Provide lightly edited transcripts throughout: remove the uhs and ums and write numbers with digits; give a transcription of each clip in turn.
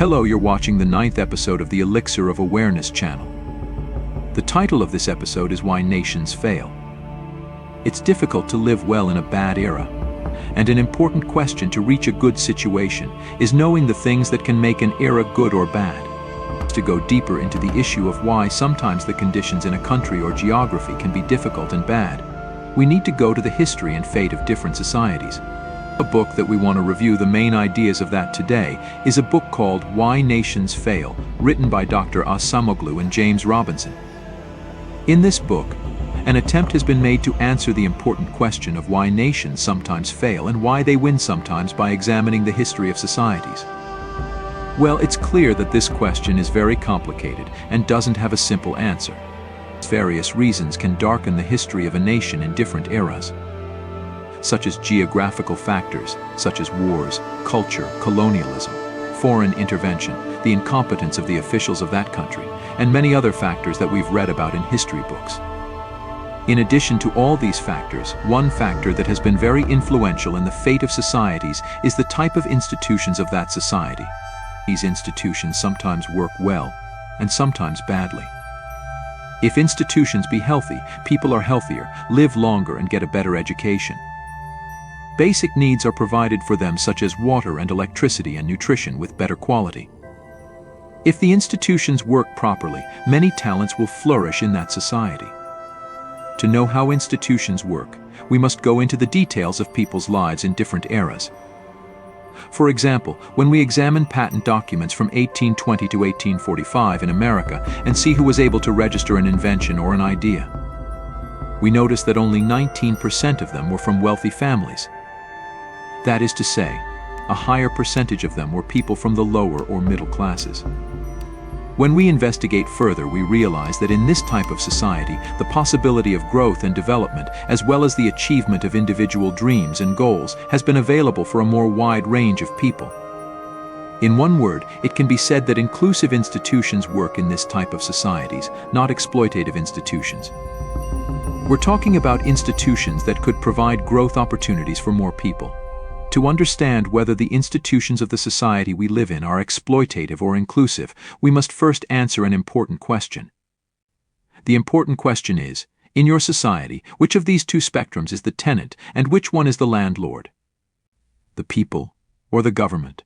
Hello, you're watching the 9th episode of the Elixir of Awareness channel. The title of this episode is Why Nations Fail. It's difficult to live well in a bad era, and an important question to reach a good situation is knowing the things that can make an era good or bad. To go deeper into the issue of why sometimes the conditions in a country or geography can be difficult and bad, we need to go to the history and fate of different societies. A book that we want to review the main ideas of that today is a book called Why Nations Fail, written by Dr. Acemoglu and James Robinson. In this book, an attempt has been made to answer the important question of why nations sometimes fail and why they win sometimes by examining the history of societies. Well, it's clear that this question is very complicated and doesn't have a simple answer. Various reasons can darken the history of a nation in different eras, such as geographical factors, such as wars, culture, colonialism, foreign intervention, the incompetence of the officials of that country, and many other factors that we've read about in history books. In addition to all these factors, one factor that has been very influential in the fate of societies is the type of institutions of that society. These institutions sometimes work well, and sometimes badly. If institutions be healthy, people are healthier, live longer, and get a better education. Basic needs are provided for them, such as water and electricity and nutrition with better quality. If the institutions work properly, many talents will flourish in that society. To know how institutions work, we must go into the details of people's lives in different eras. For example, when we examine patent documents from 1820 to 1845 in America and see who was able to register an invention or an idea, we notice that only 19% of them were from wealthy families. That is to say, a higher percentage of them were people from the lower or middle classes. When we investigate further, we realize that in this type of society, the possibility of growth and development, as well as the achievement of individual dreams and goals, has been available for a more wide range of people. In one word, it can be said that inclusive institutions work in this type of societies, not exploitative institutions. We're talking about institutions that could provide growth opportunities for more people. To understand whether the institutions of the society we live in are exploitative or inclusive, we must first answer an important question. The important question is, in your society, which of these two spectrums is the tenant and which one is the landlord? The people or the government?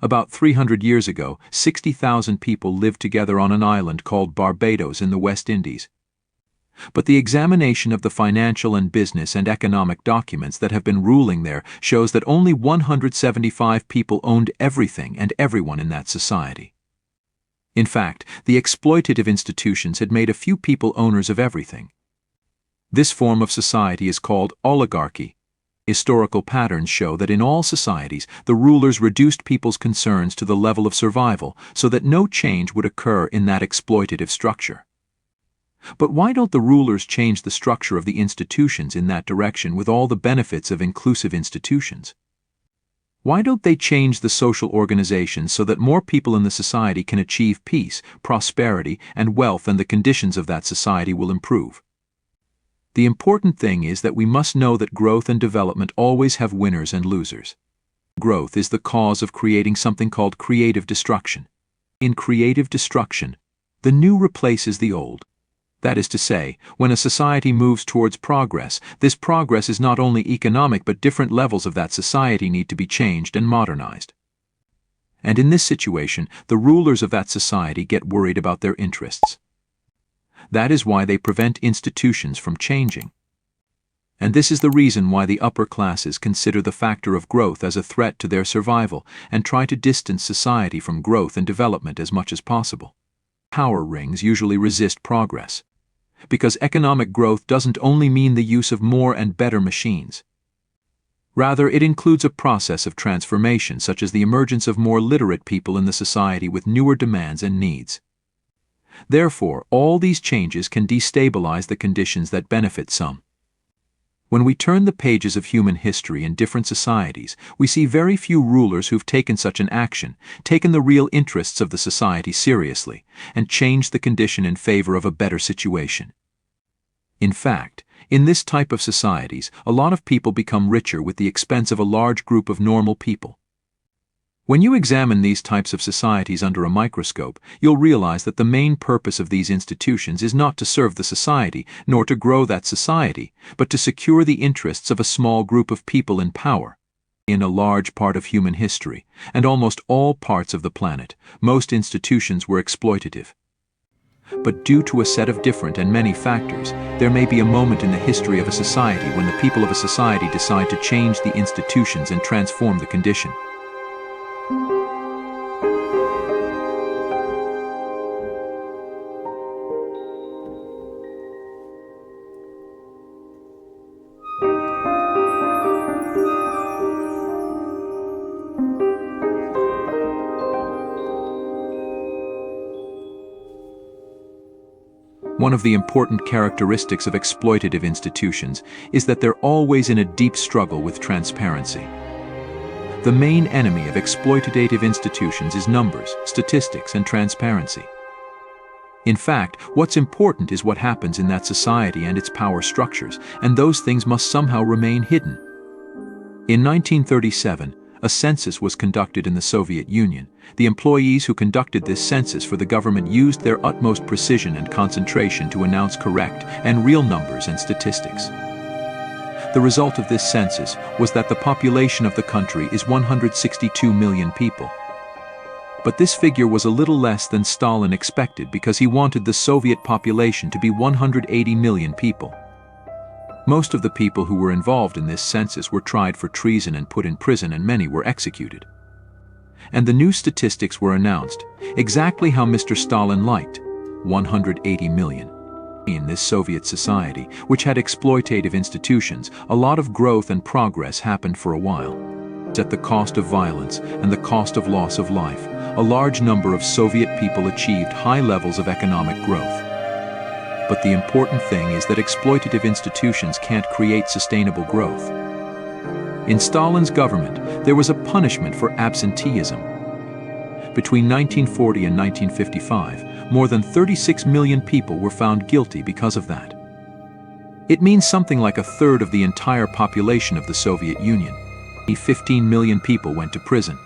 About 300 years ago, 60,000 people lived together on an island called Barbados in the West Indies. But the examination of the financial and business and economic documents that have been ruling there shows that only 175 people owned everything and everyone in that society. In fact, the exploitative institutions had made a few people owners of everything. This form of society is called oligarchy. Historical patterns show that in all societies, the rulers reduced people's concerns to the level of survival so that no change would occur in that exploitative structure. But why don't the rulers change the structure of the institutions in that direction with all the benefits of inclusive institutions? Why don't they change the social organization so that more people in the society can achieve peace, prosperity, and wealth, and the conditions of that society will improve? The important thing is that we must know that growth and development always have winners and losers. Growth is the cause of creating something called creative destruction. In creative destruction, the new replaces the old. That is to say, when a society moves towards progress, this progress is not only economic, but different levels of that society need to be changed and modernized. And in this situation, the rulers of that society get worried about their interests. That is why they prevent institutions from changing. And this is the reason why the upper classes consider the factor of growth as a threat to their survival and try to distance society from growth and development as much as possible. Power rings usually resist progress, because economic growth doesn't only mean the use of more and better machines. Rather, it includes a process of transformation, such as the emergence of more literate people in the society with newer demands and needs. Therefore, all these changes can destabilize the conditions that benefit some. When we turn the pages of human history in different societies, we see very few rulers who've taken such an action, taken the real interests of the society seriously, and changed the condition in favor of a better situation. In fact, in this type of societies, a lot of people become richer with the expense of a large group of normal people. When you examine these types of societies under a microscope, you'll realize that the main purpose of these institutions is not to serve the society, nor to grow that society, but to secure the interests of a small group of people in power. In a large part of human history, and almost all parts of the planet, most institutions were exploitative. But due to a set of different and many factors, there may be a moment in the history of a society when the people of a society decide to change the institutions and transform the condition. One of the important characteristics of exploitative institutions is that they're always in a deep struggle with transparency. The main enemy of exploitative institutions is numbers, statistics, and transparency. In fact, what's important is what happens in that society and its power structures, and those things must somehow remain hidden. In 1937, a census was conducted in the Soviet Union. The employees who conducted this census for the government used their utmost precision and concentration to announce correct and real numbers and statistics. The result of this census was that the population of the country is 162 million people. But this figure was a little less than Stalin expected because he wanted the Soviet population to be 180 million people. Most of the people who were involved in this census were tried for treason and put in prison, and many were executed. And the new statistics were announced, exactly how Mr. Stalin liked, 180 million. In this Soviet society, which had exploitative institutions, a lot of growth and progress happened for a while. At the cost of violence and the cost of loss of life, a large number of Soviet people achieved high levels of economic growth. But the important thing is that exploitative institutions can't create sustainable growth. In Stalin's government, there was a punishment for absenteeism. Between 1940 and 1955, more than 36 million people were found guilty because of that. It means something like a third of the entire population of the Soviet Union. 15 million people went to prison.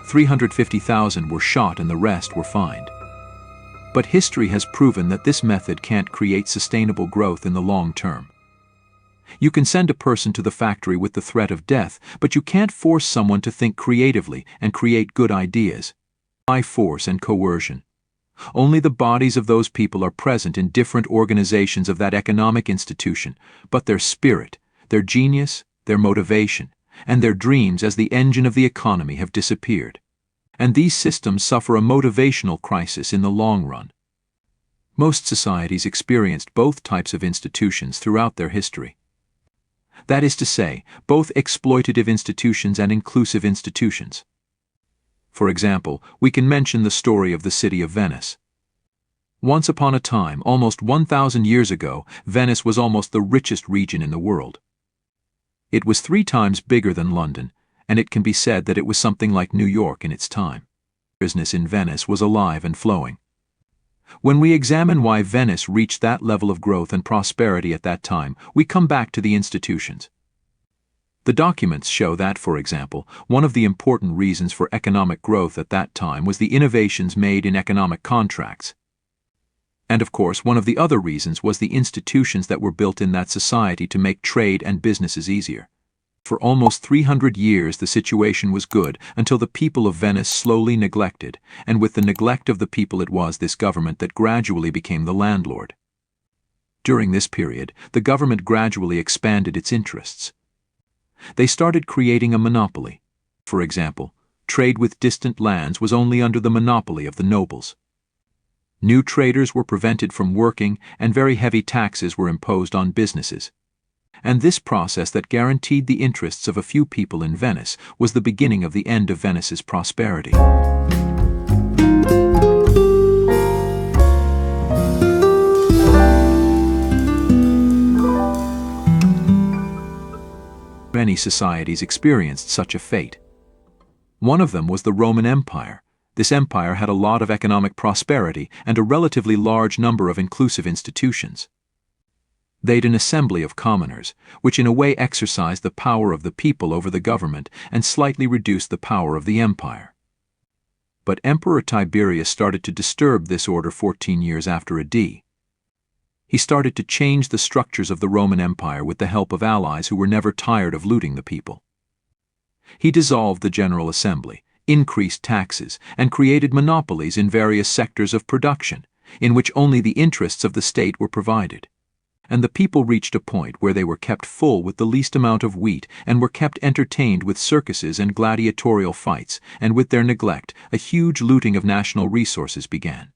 350,000 were shot and the rest were fined. But history has proven that this method can't create sustainable growth in the long term. You can send a person to the factory with the threat of death, but you can't force someone to think creatively and create good ideas. By force and coercion. Only the bodies of those people are present in different organizations of that economic institution, but their spirit, their genius, their motivation, and their dreams as the engine of the economy have disappeared. And these systems suffer a motivational crisis in the long run. Most societies experienced both types of institutions throughout their history. That is to say, both exploitative institutions and inclusive institutions. For example, we can mention the story of the city of Venice. Once upon a time, almost 1,000 years ago, Venice was almost the richest region in the world. It was 3 times bigger than London, and it can be said that it was something like New York in its time. Business in Venice was alive and flowing. When we examine why Venice reached that level of growth and prosperity at that time, we come back to the institutions. The documents show that, for example, one of the important reasons for economic growth at that time was the innovations made in economic contracts. And of course, one of the other reasons was the institutions that were built in that society to make trade and businesses easier. For almost 300 years the situation was good until the people of Venice slowly neglected, and with the neglect of the people it was this government that gradually became the landlord. During this period, the government gradually expanded its interests. They started creating a monopoly. For example, trade with distant lands was only under the monopoly of the nobles. New traders were prevented from working, and very heavy taxes were imposed on businesses. And this process that guaranteed the interests of a few people in Venice was the beginning of the end of Venice's prosperity. Many societies experienced such a fate. One of them was the Roman Empire. This empire had a lot of economic prosperity and a relatively large number of inclusive institutions. They'd an assembly of commoners, which in a way exercised the power of the people over the government and slightly reduced the power of the empire. But Emperor Tiberius started to disturb this order 14 years after AD. He started to change the structures of the Roman Empire with the help of allies who were never tired of looting the people. He dissolved the General Assembly, increased taxes, and created monopolies in various sectors of production, in which only the interests of the state were provided. And the people reached a point where they were kept full with the least amount of wheat and were kept entertained with circuses and gladiatorial fights, and with their neglect, a huge looting of national resources began.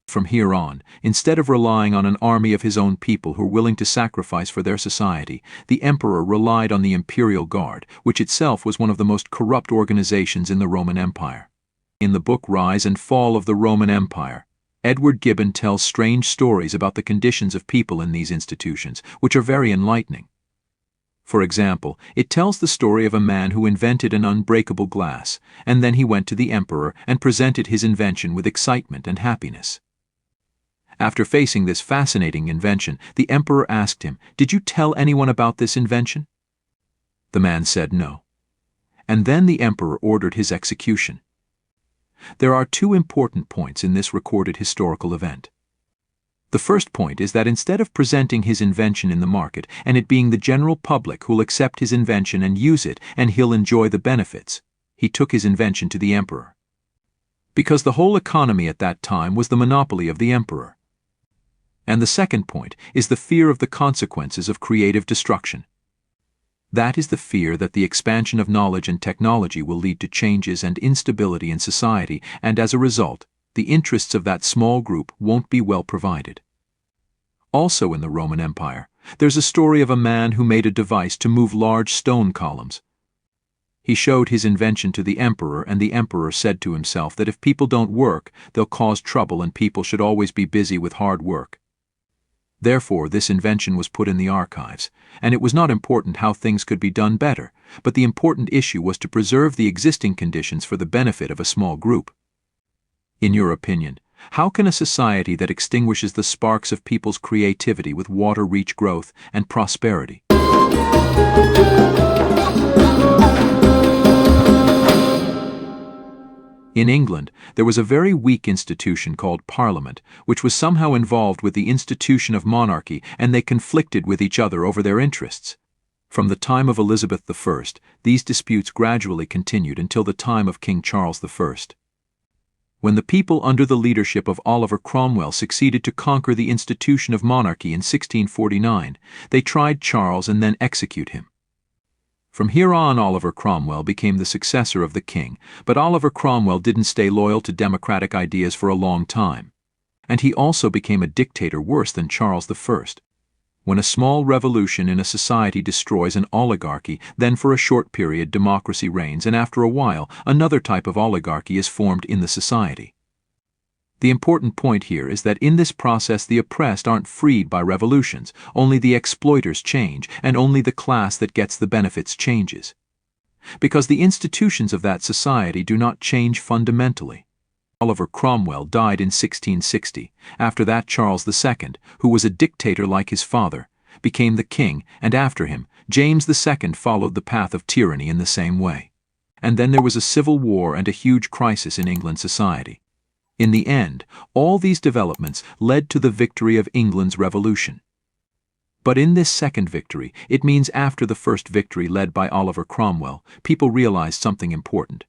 From here on, instead of relying on an army of his own people who were willing to sacrifice for their society, the emperor relied on the imperial guard, which itself was one of the most corrupt organizations in the Roman Empire. In the book Rise and Fall of the Roman Empire, Edward Gibbon tells strange stories about the conditions of people in these institutions, which are very enlightening. For example, it tells the story of a man who invented an unbreakable glass, and then he went to the emperor and presented his invention with excitement and happiness. After facing this fascinating invention, the emperor asked him, "Did you tell anyone about this invention?" The man said no. And then the emperor ordered his execution. There are two important points in this recorded historical event. The first point is that instead of presenting his invention in the market and it being the general public who'll accept his invention and use it and he'll enjoy the benefits, he took his invention to the emperor. Because the whole economy at that time was the monopoly of the emperor. And the second point is the fear of the consequences of creative destruction. That is the fear that the expansion of knowledge and technology will lead to changes and instability in society, and as a result, the interests of that small group won't be well provided. Also in the Roman Empire, there's a story of a man who made a device to move large stone columns. He showed his invention to the emperor, and the emperor said to himself that if people don't work, they'll cause trouble and people should always be busy with hard work. Therefore, this invention was put in the archives, and it was not important how things could be done better, but the important issue was to preserve the existing conditions for the benefit of a small group. In your opinion, how can a society that extinguishes the sparks of people's creativity with water reach growth and prosperity? In England, there was a very weak institution called Parliament, which was somehow involved with the institution of monarchy, and they conflicted with each other over their interests. From the time of Elizabeth I, these disputes gradually continued until the time of King Charles I. When the people under the leadership of Oliver Cromwell succeeded to conquer the institution of monarchy in 1649, they tried Charles and then execute him. From here on, Oliver Cromwell became the successor of the king, but Oliver Cromwell didn't stay loyal to democratic ideas for a long time. And he also became a dictator worse than Charles I. When a small revolution in a society destroys an oligarchy, then for a short period democracy reigns, and after a while another type of oligarchy is formed in the society. The important point here is that in this process the oppressed aren't freed by revolutions, only the exploiters change, and only the class that gets the benefits changes. Because the institutions of that society do not change fundamentally. Oliver Cromwell died in 1660. After that, Charles II, who was a dictator like his father, became the king, and after him, James II followed the path of tyranny in the same way. And then there was a civil war and a huge crisis in England society. In the end, all these developments led to the victory of England's revolution. But in this second victory, it means after the first victory led by Oliver Cromwell, people realized something important.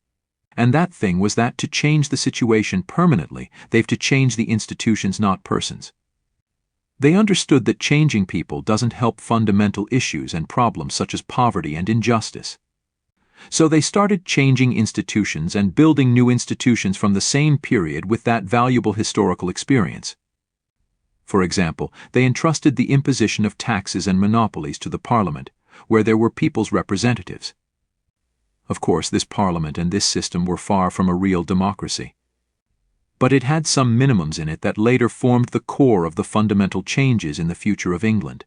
And that thing was that to change the situation permanently, they've to change the institutions, not persons. They understood that changing people doesn't help fundamental issues and problems such as poverty and injustice. So they started changing institutions and building new institutions from the same period with that valuable historical experience. For example, they entrusted the imposition of taxes and monopolies to the Parliament, where there were people's representatives. Of course, this Parliament and this system were far from a real democracy. But it had some minimums in it that later formed the core of the fundamental changes in the future of England.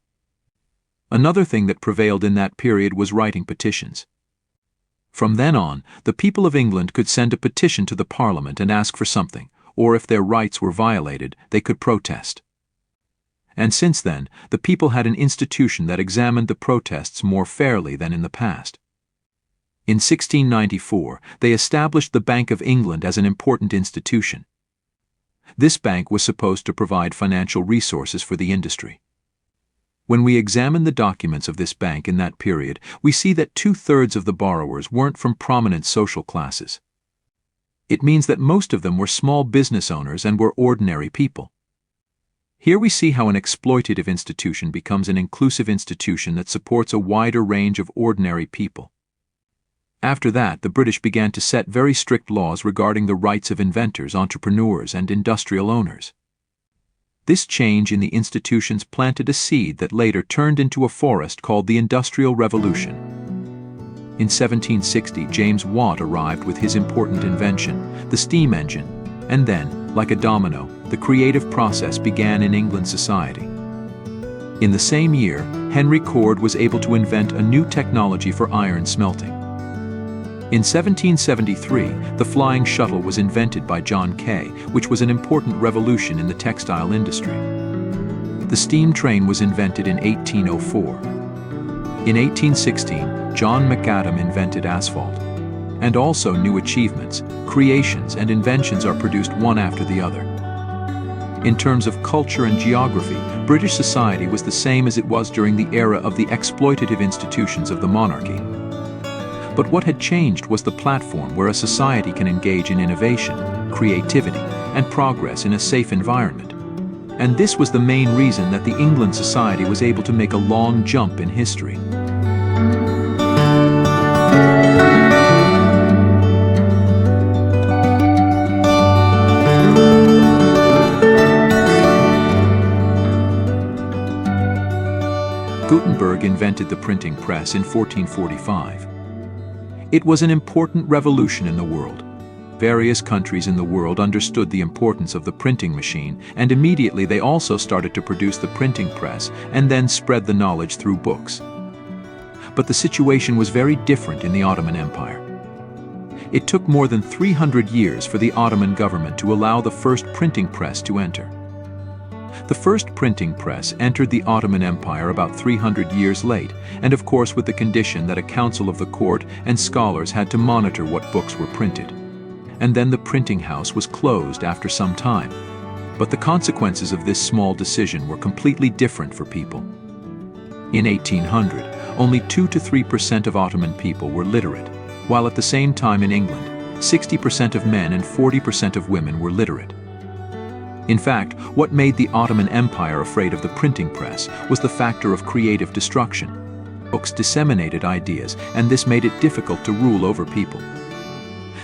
Another thing that prevailed in that period was writing petitions. From then on, the people of England could send a petition to the Parliament and ask for something, or if their rights were violated, they could protest. And since then, the people had an institution that examined the protests more fairly than in the past. In 1694, they established the Bank of England as an important institution. This bank was supposed to provide financial resources for the industry. When we examine the documents of this bank in that period, we see that 2/3 of the borrowers weren't from prominent social classes. It means that most of them were small business owners and were ordinary people. Here we see how an exploitative institution becomes an inclusive institution that supports a wider range of ordinary people. After that, the British began to set very strict laws regarding the rights of inventors, entrepreneurs, and industrial owners. This change in the institutions planted a seed that later turned into a forest called the Industrial Revolution. In 1760, James Watt arrived with his important invention, the steam engine, and then, like a domino, the creative process began in England society. In the same year, Henry Cord was able to invent a new technology for iron smelting. In 1773, the flying shuttle was invented by John Kay, which was an important revolution in the textile industry. The steam train was invented in 1804. In 1816, John McAdam invented asphalt. And also new achievements, creations, and inventions are produced one after the other. In terms of culture and geography, British society was the same as it was during the era of the exploitative institutions of the monarchy. But what had changed was the platform where a society can engage in innovation, creativity, and progress in a safe environment. And this was the main reason that the England society was able to make a long jump in history. Gutenberg invented the printing press in 1445. It was an important revolution in the world. Various countries in the world understood the importance of the printing machine, and immediately they also started to produce the printing press and then spread the knowledge through books. But the situation was very different in the Ottoman Empire. It took more than 300 years for the Ottoman government to allow the first printing press to enter. The first printing press entered the Ottoman Empire about 300 years late, and of course with the condition that a council of the court and scholars had to monitor what books were printed. And then the printing house was closed after some time. But the consequences of this small decision were completely different for people. In 1800, only 2 to 3% of Ottoman people were literate, while at the same time in England, 60% of men and 40% of women were literate. In fact, what made the Ottoman Empire afraid of the printing press was the factor of creative destruction. Books disseminated ideas, and this made it difficult to rule over people.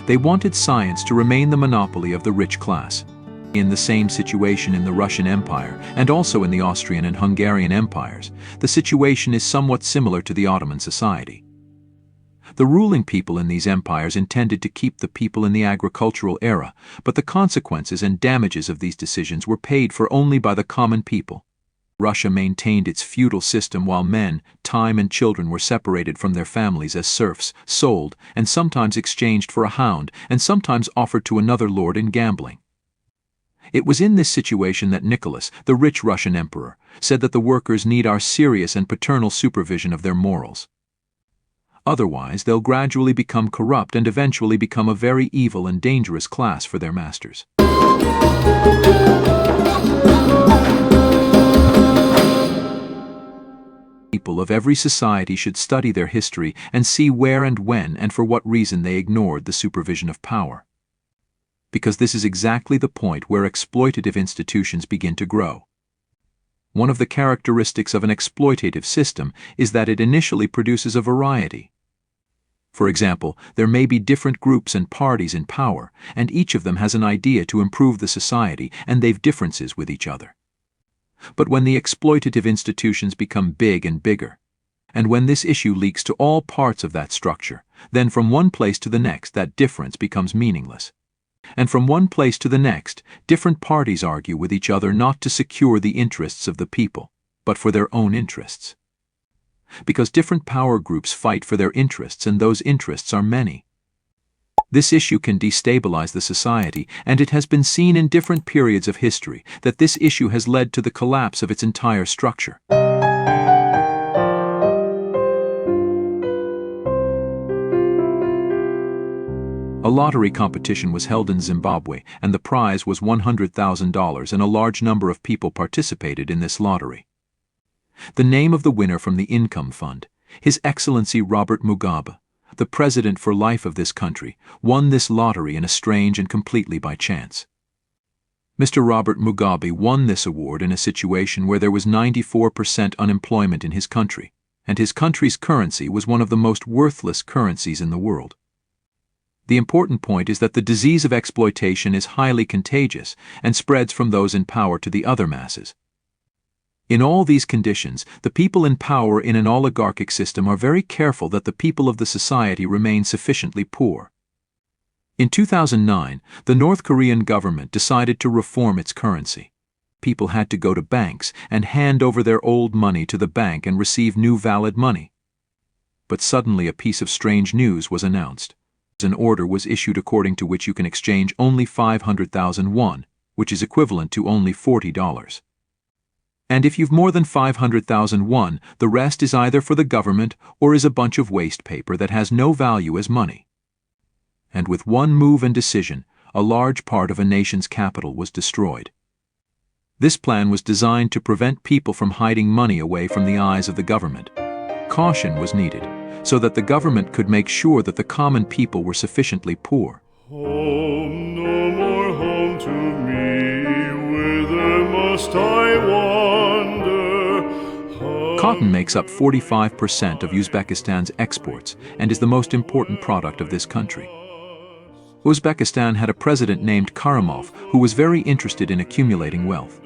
They wanted science to remain the monopoly of the rich class. In the same situation in the Russian Empire, and also in the Austrian and Hungarian empires, the situation is somewhat similar to the Ottoman society. The ruling people in these empires intended to keep the people in the agricultural era, but the consequences and damages of these decisions were paid for only by the common people. Russia maintained its feudal system while men, time, and children were separated from their families as serfs, sold, and sometimes exchanged for a hound, and sometimes offered to another lord in gambling. It was in this situation that Nicholas, the rich Russian emperor, said that the workers need our serious and paternal supervision of their morals. Otherwise, they'll gradually become corrupt and eventually become a very evil and dangerous class for their masters. People of every society should study their history and see where and when and for what reason they ignored the supervision of power. Because this is exactly the point where exploitative institutions begin to grow. One of the characteristics of an exploitative system is that it initially produces a variety. For example, there may be different groups and parties in power, and each of them has an idea to improve the society, and they've differences with each other. But when the exploitative institutions become big and bigger, and when this issue leaks to all parts of that structure, then from one place to the next that difference becomes meaningless. And from one place to the next, different parties argue with each other not to secure the interests of the people, but for their own interests. Because different power groups fight for their interests, and those interests are many. This issue can destabilize the society, and it has been seen in different periods of history that this issue has led to the collapse of its entire structure. A lottery competition was held in Zimbabwe, and the prize was $100,000, and a large number of people participated in this lottery. The name of the winner from the income fund, His Excellency Robert Mugabe, the president for life of this country, won this lottery in a strange and completely by chance. Mr. Robert Mugabe won this award in a situation where there was 94% unemployment in his country, and his country's currency was one of the most worthless currencies in the world. The important point is that the disease of exploitation is highly contagious and spreads from those in power to the other masses. In all these conditions, the people in power in an oligarchic system are very careful that the people of the society remain sufficiently poor. In 2009, the North Korean government decided to reform its currency. People had to go to banks and hand over their old money to the bank and receive new valid money. But suddenly a piece of strange news was announced. An order was issued according to which you can exchange only 500,000 won, which is equivalent to only $40. And if you've more than 500,000 won, the rest is either for the government or is a bunch of waste paper that has no value as money. And with one move and decision, a large part of a nation's capital was destroyed. This plan was designed to prevent people from hiding money away from the eyes of the government. Caution was needed, so that the government could make sure that the common people were sufficiently poor. Home, no more home to me, whither must I wander? Cotton makes up 45% of Uzbekistan's exports and is the most important product of this country. Uzbekistan had a president named Karimov who was very interested in accumulating wealth.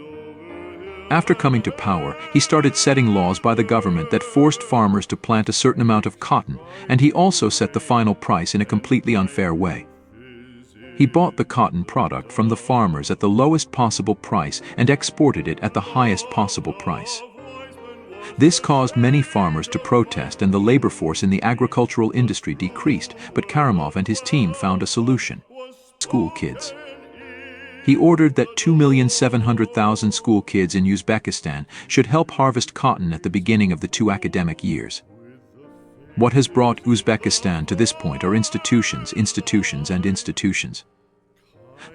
After coming to power, he started setting laws by the government that forced farmers to plant a certain amount of cotton, and he also set the final price in a completely unfair way. He bought the cotton product from the farmers at the lowest possible price and exported it at the highest possible price. This caused many farmers to protest and the labor force in the agricultural industry decreased, but Karimov and his team found a solution: school kids. He ordered that 2,700,000 school kids in Uzbekistan should help harvest cotton at the beginning of the 2 academic years. What has brought Uzbekistan to this point are institutions.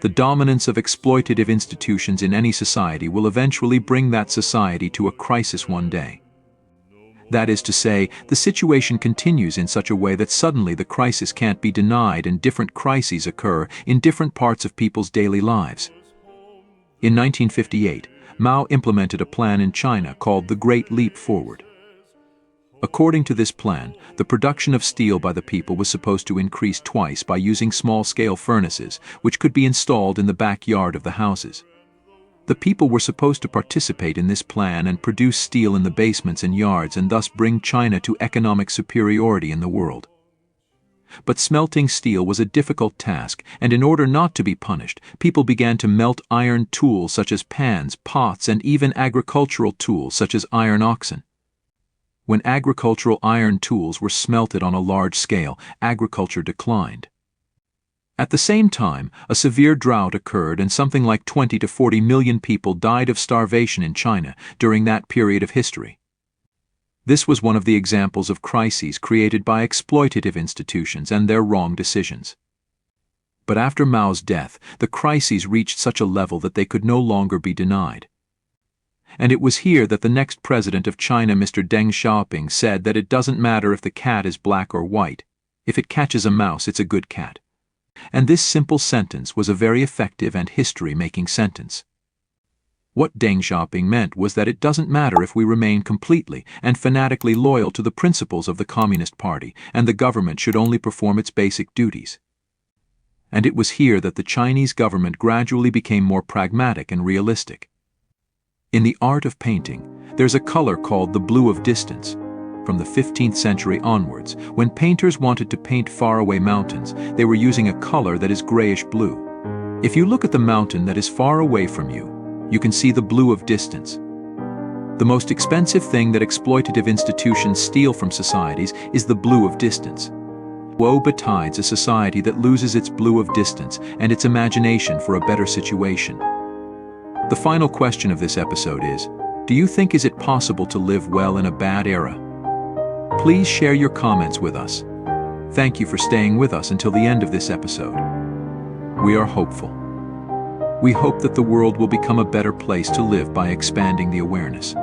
The dominance of exploitative institutions in any society will eventually bring that society to a crisis one day. That is to say, the situation continues in such a way that suddenly the crisis can't be denied and different crises occur in different parts of people's daily lives. In 1958, Mao implemented a plan in China called the Great Leap Forward. According to this plan, the production of steel by the people was supposed to increase twice by using small-scale furnaces, which could be installed in the backyard of the houses. The people were supposed to participate in this plan and produce steel in the basements and yards and thus bring China to economic superiority in the world. But smelting steel was a difficult task, and in order not to be punished, people began to melt iron tools such as pans, pots, and even agricultural tools such as iron oxen. When agricultural iron tools were smelted on a large scale, agriculture declined. At the same time, a severe drought occurred and something like 20 to 40 million people died of starvation in China during that period of history. This was one of the examples of crises created by exploitative institutions and their wrong decisions. But after Mao's death, the crises reached such a level that they could no longer be denied. And it was here that the next president of China, Mr. Deng Xiaoping, said that it doesn't matter if the cat is black or white. If it catches a mouse, it's a good cat. And this simple sentence was a very effective and history-making sentence. What Deng Xiaoping meant was that it doesn't matter if we remain completely and fanatically loyal to the principles of the Communist Party, and the government should only perform its basic duties. And it was here that the Chinese government gradually became more pragmatic and realistic. In the art of painting, there's a color called the blue of distance. From the 15th century onwards, when painters wanted to paint faraway mountains, they were using a color that is grayish-blue. If you look at the mountain that is far away from you, you can see the blue of distance. The most expensive thing that exploitative institutions steal from societies is the blue of distance. Woe betides a society that loses its blue of distance and its imagination for a better situation. The final question of this episode is, do you think is it possible to live well in a bad era? Please share your comments with us. thank you for staying with us until the end of this episode. We are hopeful. We hope that the world will become a better place to live by expanding the awareness.